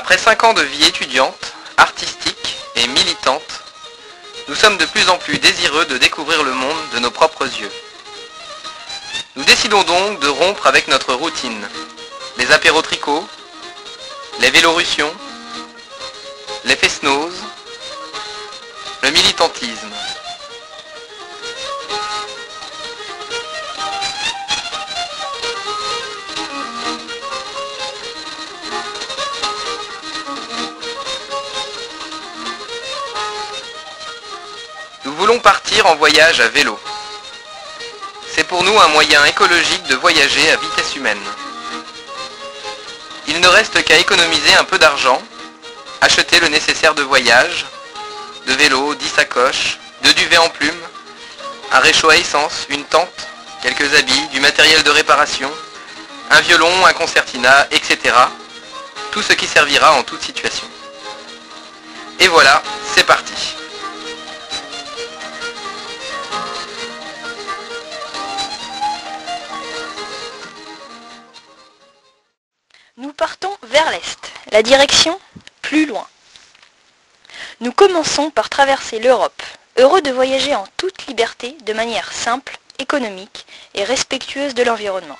Après 5 ans de vie étudiante, artistique et militante, nous sommes de plus en plus désireux de découvrir le monde de nos propres yeux. Nous décidons donc de rompre avec notre routine, les apéros tricots, les vélorussions, les fest-noz, le militantisme. Nous voulons partir en voyage à vélo. C'est pour nous un moyen écologique de voyager à vitesse humaine. Il ne reste qu'à économiser un peu d'argent, acheter le nécessaire de voyage, de vélo, 10 sacoches, 2 duvets en plume, un réchaud à essence, une tente, quelques habits, du matériel de réparation, un violon, un concertina, etc. Tout ce qui servira en toute situation. Et voilà, c'est parti. Nous partons vers l'Est. La direction, plus loin. Nous commençons par traverser l'Europe, heureux de voyager en toute liberté, de manière simple, économique et respectueuse de l'environnement.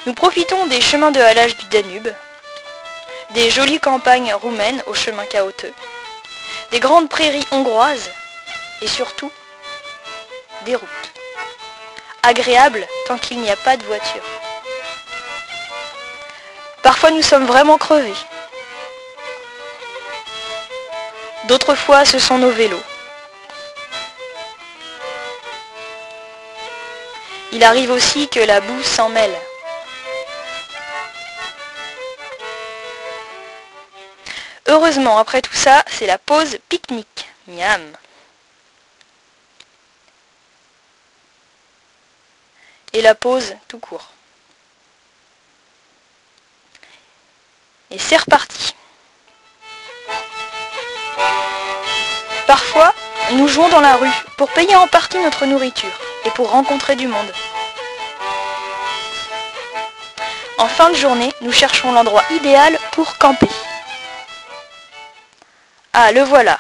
Nous profitons des chemins de halage du Danube, des jolies campagnes roumaines aux chemins chaotiques, des grandes prairies hongroises et surtout des routes. Agréables tant qu'il n'y a pas de voiture. Parfois nous sommes vraiment crevés. D'autres fois ce sont nos vélos. Il arrive aussi que la boue s'en mêle. Heureusement, après tout ça, c'est la pause pique-nique. Miam. Et la pause tout court. Et c'est reparti. Parfois, nous jouons dans la rue pour payer en partie notre nourriture et pour rencontrer du monde. En fin de journée, nous cherchons l'endroit idéal pour camper. Ah, le voilà.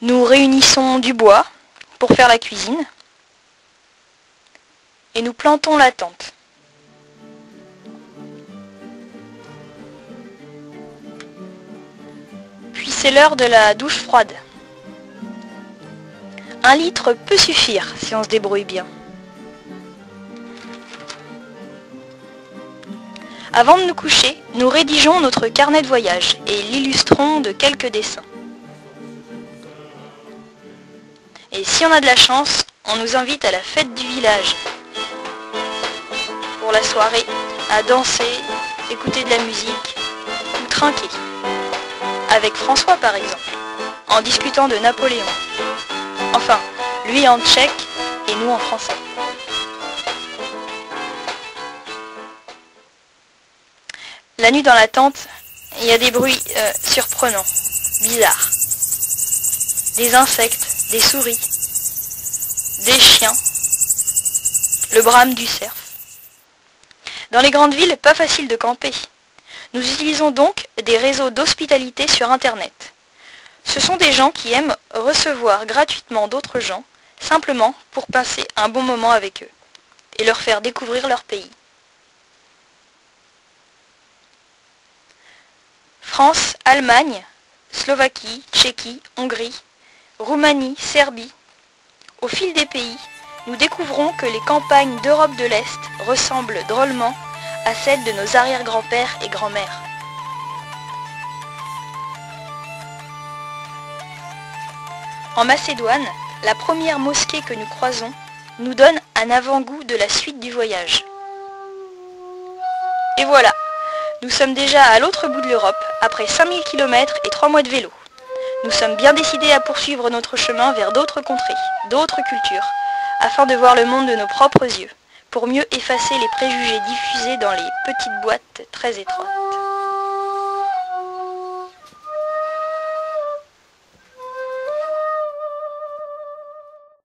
Nous réunissons du bois pour faire la cuisine et nous plantons la tente. Puis c'est l'heure de la douche froide. 1 litre peut suffire si on se débrouille bien. Avant de nous coucher, nous rédigeons notre carnet de voyage et l'illustrons de quelques dessins. Et si on a de la chance, on nous invite à la fête du village. Pour la soirée, à danser, écouter de la musique ou trinquer. Avec François par exemple, en discutant de Napoléon. Enfin, lui en tchèque et nous en français. La nuit dans la tente, il y a des bruits surprenants, bizarres. Des insectes, des souris, des chiens, le brame du cerf. Dans les grandes villes, pas facile de camper. Nous utilisons donc des réseaux d'hospitalité sur Internet. Ce sont des gens qui aiment recevoir gratuitement d'autres gens, simplement pour passer un bon moment avec eux et leur faire découvrir leur pays. France, Allemagne, Slovaquie, Tchéquie, Hongrie, Roumanie, Serbie. Au fil des pays, nous découvrons que les campagnes d'Europe de l'Est ressemblent drôlement à celles de nos arrière-grands-pères et grands-mères. En Macédoine, la première mosquée que nous croisons nous donne un avant-goût de la suite du voyage. Et voilà, nous sommes déjà à l'autre bout de l'Europe, après 5000 km et 3 mois de vélo. Nous sommes bien décidés à poursuivre notre chemin vers d'autres contrées, d'autres cultures, afin de voir le monde de nos propres yeux, pour mieux effacer les préjugés diffusés dans les petites boîtes très étroites.